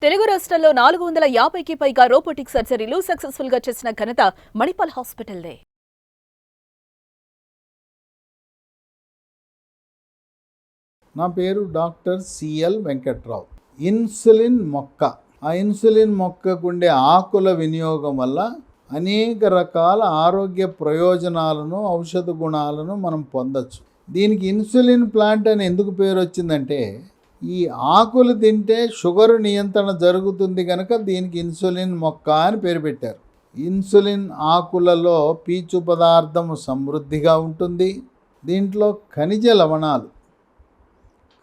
తెలుగు రాష్ట్రాల్లో 450కి పైగా రోబోటిక్ సర్జరీలు సక్సెస్ఫుల్ గా చేసిన ఘనత మణిపాల్ హాస్పిటల్దే. నా పేరు డాక్టర్ సిఎల్ వెంకట్రావు. ఇన్సులిన్ మొక్క, ఆ ఇన్సులిన్ మొక్కకుండే ఆకుల వినియోగం వల్ల అనేక రకాల ఆరోగ్య ప్రయోజనాలను, ఔషధ గుణాలను మనం పొందొచ్చు. దీనికి ఇన్సులిన్ ప్లాంట్ అని ఎందుకు పేరు వచ్చిందంటే, ఈ ఆకులు తింటే షుగర్ నియంత్రణ జరుగుతుంది కనుక దీనికి ఇన్సులిన్ మొక్క అని పేరు పెట్టారు. ఇన్సులిన్ ఆకులలో పీచు పదార్థం సమృద్ధిగా ఉంటుంది. దీంట్లో ఖనిజ లవణాలు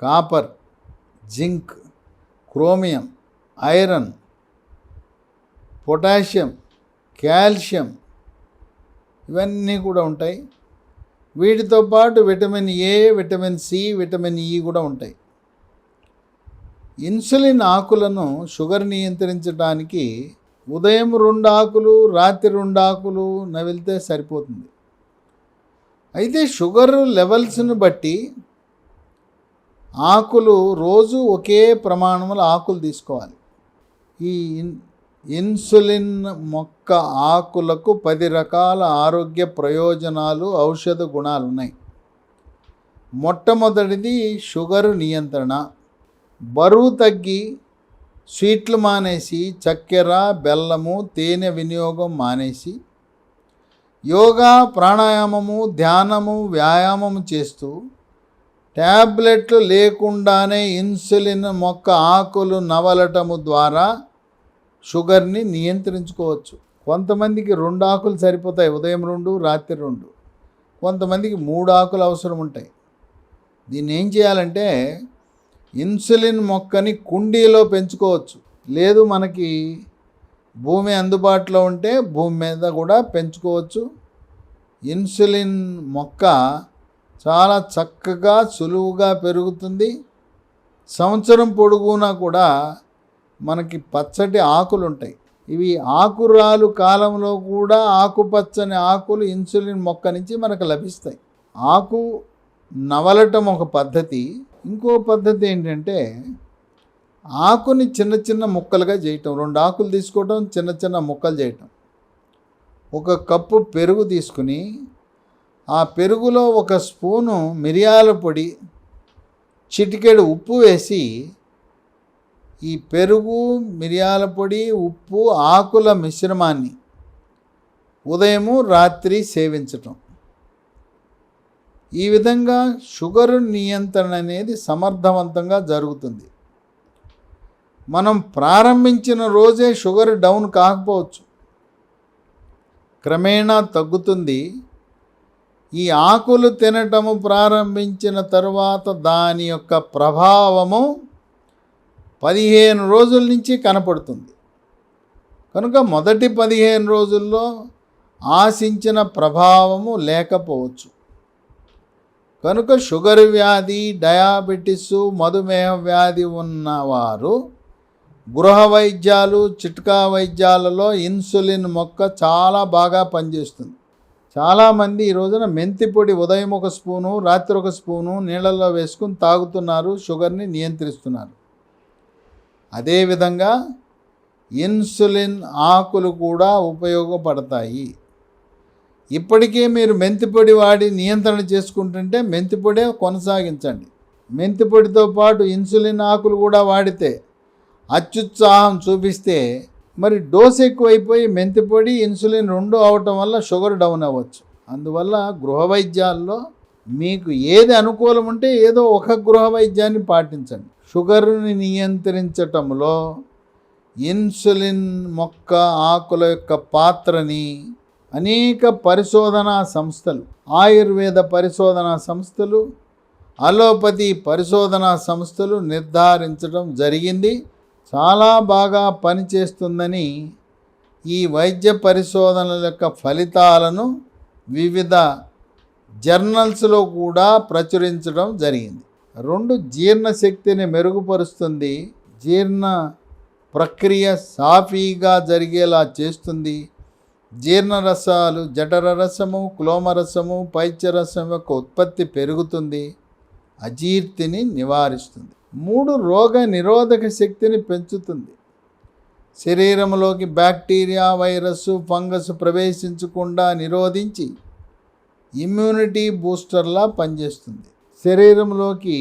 copper, zinc, chromium, iron, potassium, calcium ఇవన్నీ కూడా ఉంటాయి. వీటితో పాటు vitamin A, vitamin C, vitamin E కూడా ఉంటాయి. ఇన్సులిన్ ఆకులను షుగర్ నియంత్రించడానికి ఉదయం 2 ఆకులు, రాత్రి 2 ఆకులు నవిలితే సరిపోతుంది. అయితే షుగర్ లెవెల్స్ను బట్టి ఆకులు రోజు ఒకే ప్రమాణంలో ఆకులు తీసుకోవాలి. ఈ ఇన్సులిన్ మొక్క ఆకులకు 10 రకాల ఆరోగ్య ప్రయోజనాలు, ఔషధ గుణాలు ఉన్నాయి. మొట్టమొదటిది షుగరు నియంత్రణ. బరువు తగ్గి స్వీట్లు మానేసి చక్కెర, బెల్లము, తేనె వినియోగం మానేసి యోగా, ప్రాణాయామము, ధ్యానము, వ్యాయామము చేస్తూ ట్యాబ్లెట్లు లేకుండానే ఇన్సులిన్ మొక్క ఆకులు నవలటము ద్వారా షుగర్ని నియంత్రించుకోవచ్చు. కొంతమందికి 2 ఆకులు సరిపోతాయి, ఉదయం 2, రాత్రి 2. కొంతమందికి 3 ఆకులు అవసరం ఉంటాయి. దీన్ని ఏం చేయాలంటే, ఇన్సులిన్ మొక్కని కుండీలో పెంచుకోవచ్చు. లేదు మనకి భూమి అందుబాటులో ఉంటే భూమి మీద కూడా పెంచుకోవచ్చు. ఇన్సులిన్ మొక్క చాలా చక్కగా, సులువుగా పెరుగుతుంది. సంవత్సరం పొడుగునా కూడా మనకి పచ్చటి ఆకులు ఉంటాయి. ఇవి ఆకురాలు కాలంలో కూడా ఆకుపచ్చని ఆకులు ఇన్సులిన్ మొక్క నుంచి మనకు లభిస్తాయి. ఆకు నవలటం ఒక పద్ధతి. ఇంకో పద్ధతి ఏంటంటే, ఆకుని చిన్న చిన్న ముక్కలుగా చేయటం. 2 ఆకులు తీసుకోవటం, చిన్న చిన్న ముక్కలు చేయటం. 1 కప్పు పెరుగు తీసుకుని ఆ పెరుగులో 1 స్పూను మిరియాల పొడి, చిటికెడు ఉప్పు వేసి ఈ పెరుగు, మిరియాల పొడి, ఉప్పు, ఆకుల మిశ్రమాన్ని ఉదయము, రాత్రి సేవించటం. ఈ విధంగా షుగరు నియంత్రణ అనేది సమర్థవంతంగా జరుగుతుంది. మనం ప్రారంభించిన రోజే షుగర్ డౌన్ కాకపోవచ్చు, క్రమేణా తగ్గుతుంది. ఈ ఆకులు తినటము ప్రారంభించిన తరువాత దాని యొక్క ప్రభావము 15 రోజుల నుంచి కనపడుతుంది. కనుక మొదటి 15 రోజుల్లో ఆశించిన ప్రభావము లేకపోవచ్చు. కనుక షుగర్ వ్యాధి, డయాబెటిస్, మధుమేహ వ్యాధి ఉన్నవారు గృహ వైద్యాలు, చిట్కా వైద్యాలలో ఇన్సులిన్ మొక్క చాలా బాగా పనిచేస్తుంది. చాలామంది ఈ రోజున మెంతి పొడి ఉదయం 1 స్పూను, రాత్రి 1 స్పూను నీళ్ళల్లో వేసుకుని తాగుతున్నారు, షుగర్ని నియంత్రిస్తున్నారు. అదేవిధంగా ఇన్సులిన్ ఆకులు కూడా ఉపయోగపడతాయి. ఇప్పటికే మీరు మెంతిపొడి వాడి నియంత్రణ చేసుకుంటుంటే మెంతిపొడే కొనసాగించండి. మెంతిపొడితో పాటు ఇన్సులిన్ ఆకులు కూడా వాడితే అత్యుత్సాహం చూపిస్తే మరి డోస్ ఎక్కువైపోయి మెంతిపొడి, ఇన్సులిన్ 2 అవటం వల్ల షుగర్ డౌన్ అవ్వచ్చు. అందువల్ల గృహ వైద్యాల్లో మీకు ఏది అనుకూలం ఉంటే ఏదో ఒక గృహ వైద్యాన్ని పాటించండి. షుగర్ని నియంత్రించటంలో ఇన్సులిన్ మొక్క ఆకుల యొక్క పాత్రని అనేక పరిశోధనా సంస్థలు, ఆయుర్వేద పరిశోధనా సంస్థలు, అలోపతి పరిశోధనా సంస్థలు నిర్ధారించడం జరిగింది. చాలా బాగా పనిచేస్తుందని ఈ వైద్య పరిశోధనల యొక్క ఫలితాలను వివిధ జర్నల్స్లో కూడా ప్రచురించడం జరిగింది. 2 జీర్ణశక్తిని మెరుగుపరుస్తుంది, జీర్ణ ప్రక్రియ సాఫీగా జరిగేలా చేస్తుంది. జీర్ణరసాలు, జఠరరసము, క్లోమరసము, పైత్యరసం యొక్క ఉత్పత్తి పెరుగుతుంది, అజీర్తిని నివారిస్తుంది. 3 రోగ నిరోధక శక్తిని పెంచుతుంది. శరీరంలోకి బ్యాక్టీరియా, వైరస్, ఫంగస్ ప్రవేశించకుండా నిరోధించి ఇమ్యూనిటీ బూస్టర్లా పనిచేస్తుంది. శరీరంలోకి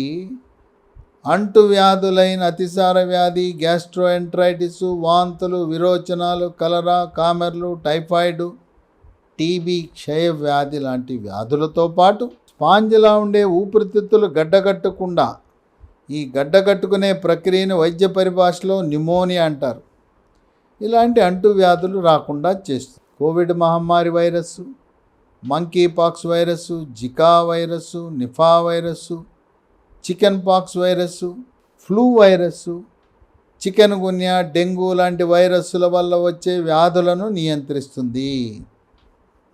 అంటువ్యాధులైన అతిసార వ్యాధి, గ్యాస్ట్రోఎంట్రైటిస్, వాంతులు, విరోచనాలు, కలరా, కామెర్లు, టైఫాయిడ్, టీబీ, క్షయ వ్యాధి లాంటి వ్యాధులతో పాటు స్పాంజిలా ఉండే ఊపిరితిత్తులు గడ్డగట్టకుండా, ఈ గడ్డగట్టుకునే ప్రక్రియను వైద్య పరిభాషలో న్యూమోనియా అంటారు. ఇలాంటి అంటువ్యాధులు రాకుండా చేస్తుంది. కోవిడ్ మహమ్మారి virus, monkeypox virus, Zika virus, Nipah virus, chickenpox virus, flu virus, chikungunya, dengue లాంటి వైరస్సుల వల్ల వచ్చే వ్యాధులను నియంత్రిస్తుంది.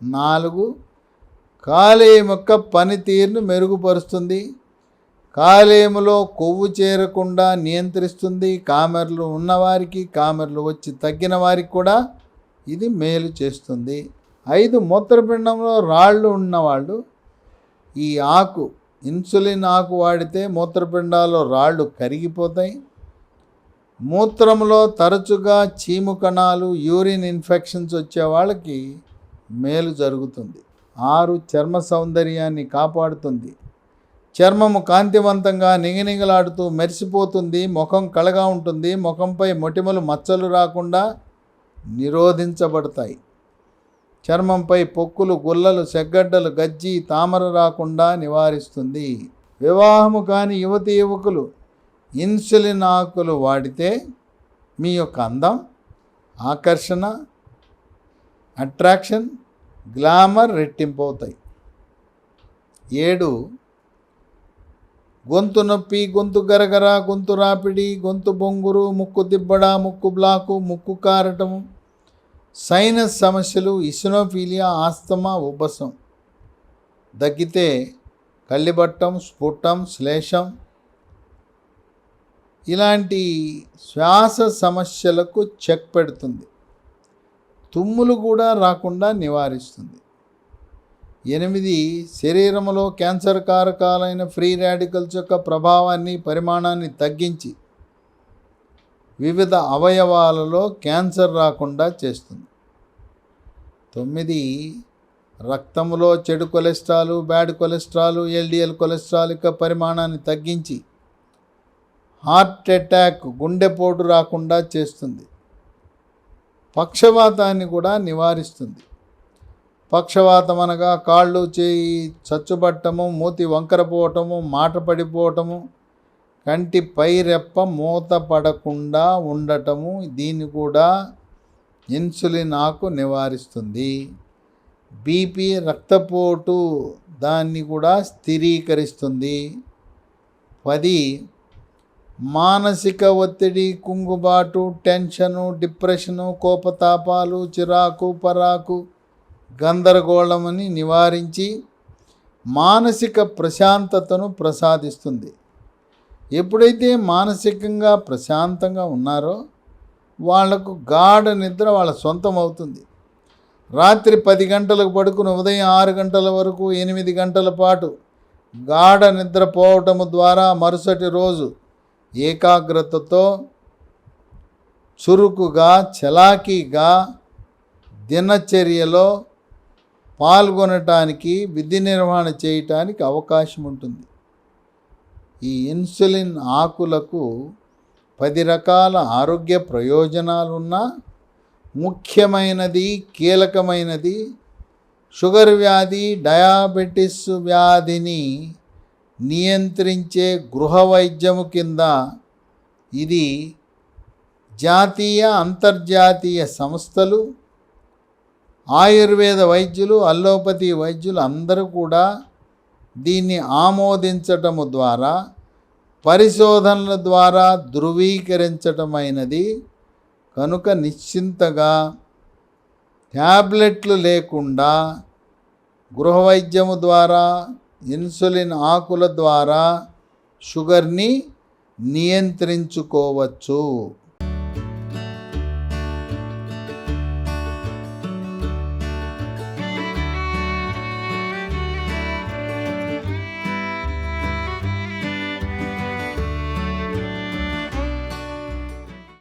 4. కాలేయం యొక్క పనితీరును మెరుగుపరుస్తుంది. కాలేయములో కొవ్వు చేరకుండా నియంత్రిస్తుంది. కామెర్లు ఉన్నవారికి, కామెర్లు వచ్చి తగ్గిన వారికి కూడా ఇది మేలు చేస్తుంది. 5. మూత్రపిండంలో రాళ్ళు ఉన్నవాళ్ళు ఈ ఆకు, ఇన్సులిన్ ఆకు వాడితే మూత్రపిండాల్లో రాళ్ళు కరిగిపోతాయి. మూత్రంలో తరచుగా చీము కణాలు, యూరిన్ ఇన్ఫెక్షన్స్ వచ్చే వాళ్ళకి మేలు జరుగుతుంది. 6. చర్మ సౌందర్యాన్ని కాపాడుతుంది. చర్మము కాంతివంతంగా నిగనిగలాడుతూ మెరిసిపోతుంది. ముఖం కళగా ఉంటుంది. ముఖంపై మొటిమలు, మచ్చలు రాకుండా నిరోధించబడతాయి. చర్మంపై పొక్కులు, గుల్లలు, సెగ్గడ్డలు, గజ్జి, తామర రాకుండా నివారిస్తుంది. వివాహము కాని యువతి యువకులు ఇన్సులిన్ ఆకులు వాడితే మీ యొక్క అందం, ఆకర్షణ, అట్రాక్షన్, గ్లామర్ రెట్టింపు అవుతాయి. 7. గొంతు నొప్పి, గొంతు గరగర, గొంతు రాపిడి, గొంతు బొంగురు, ముక్కు దిబ్బడ, ముక్కు బ్లాకు, ముక్కు కారటము, సైనస్ సమస్యలు, ఇసినోఫీలియా, ఆస్తమా, ఉబ్బసం, దగ్గితే కళ్ళిబట్టం, స్ఫుటం, శ్లేషం ఇలాంటి శ్వాస సమస్యలకు చెక్ పెడుతుంది. తుమ్ములు కూడా రాకుండా నివారిస్తుంది. 8. శరీరంలో క్యాన్సర్ కారకాలైన ఫ్రీ రాడికల్స్ యొక్క ప్రభావాన్ని, పరిమాణాన్ని తగ్గించి వివిధ అవయవాలలో క్యాన్సర్ రాకుండా చేస్తుంది. 9. రక్తంలో చెడు cholesterol, bad cholesterol, LDL cholesterol యొక్క పరిమాణాన్ని తగ్గించి హార్ట్ అటాక్, గుండెపోటు రాకుండా చేస్తుంది. పక్షవాతాన్ని కూడా నివారిస్తుంది. పక్షవాతం అనగా కాళ్ళు, చేయి చచ్చుబట్టము, మూతి వంకరపోవటము, మాట పడిపోవటము, కంటి పై రెప్ప మూత పడకుండా ఉండటము. దీన్ని కూడా ఇన్సులిన్ ఆకు నివారిస్తుంది. బీపీ, రక్తపోటు దాన్ని కూడా స్థిరీకరిస్తుంది. 10. మానసిక ఒత్తిడి, కుంగుబాటు, టెన్షను, డిప్రెషను, కోపతాపాలు, చిరాకు, పరాకు, గందరగోళమని నివారించి మానసిక ప్రశాంతతను ప్రసాదిస్తుంది. ఎప్పుడైతే మానసికంగా ప్రశాంతంగా ఉన్నారో వాళ్లకు గాఢ నిద్ర వాళ్ళ సొంతం అవుతుంది. రాత్రి 10 గంటలకు పడుకుని ఉదయం 6 గంటల వరకు 8 గంటల పాటు గాఢ నిద్రపోవటము ద్వారా మరుసటి రోజు ఏకాగ్రతతో, చురుకుగా, చలాకీగా దినచర్యలో పాల్గొనటానికి, విధి నిర్వహణ చేయటానికి అవకాశం ఉంటుంది. ఈ ఇన్సులిన్ ఆకులకు 10 రకాల ఆరోగ్య ప్రయోజనాలున్నా ముఖ్యమైనది, కీలకమైనది షుగర్ వ్యాధి, డయాబెటిస్ వ్యాధిని నియంత్రించే గృహ వైద్యము కింద ఇది జాతీయ, అంతర్జాతీయ సంస్థలు, ఆయుర్వేద వైద్యులు, అల్లోపతి వైద్యులు అందరూ కూడా దీన్ని ఆమోదించటము ద్వారా, పరిశోధనల ద్వారా ధృవీకరించటమైనది కనుక నిశ్చింతగా ట్యాబ్లెట్లు లేకుండా గృహ వైద్యము ద్వారా, ఇన్సులిన్ ఆకుల ద్వారా షుగర్ని నియంత్రించుకోవచ్చు.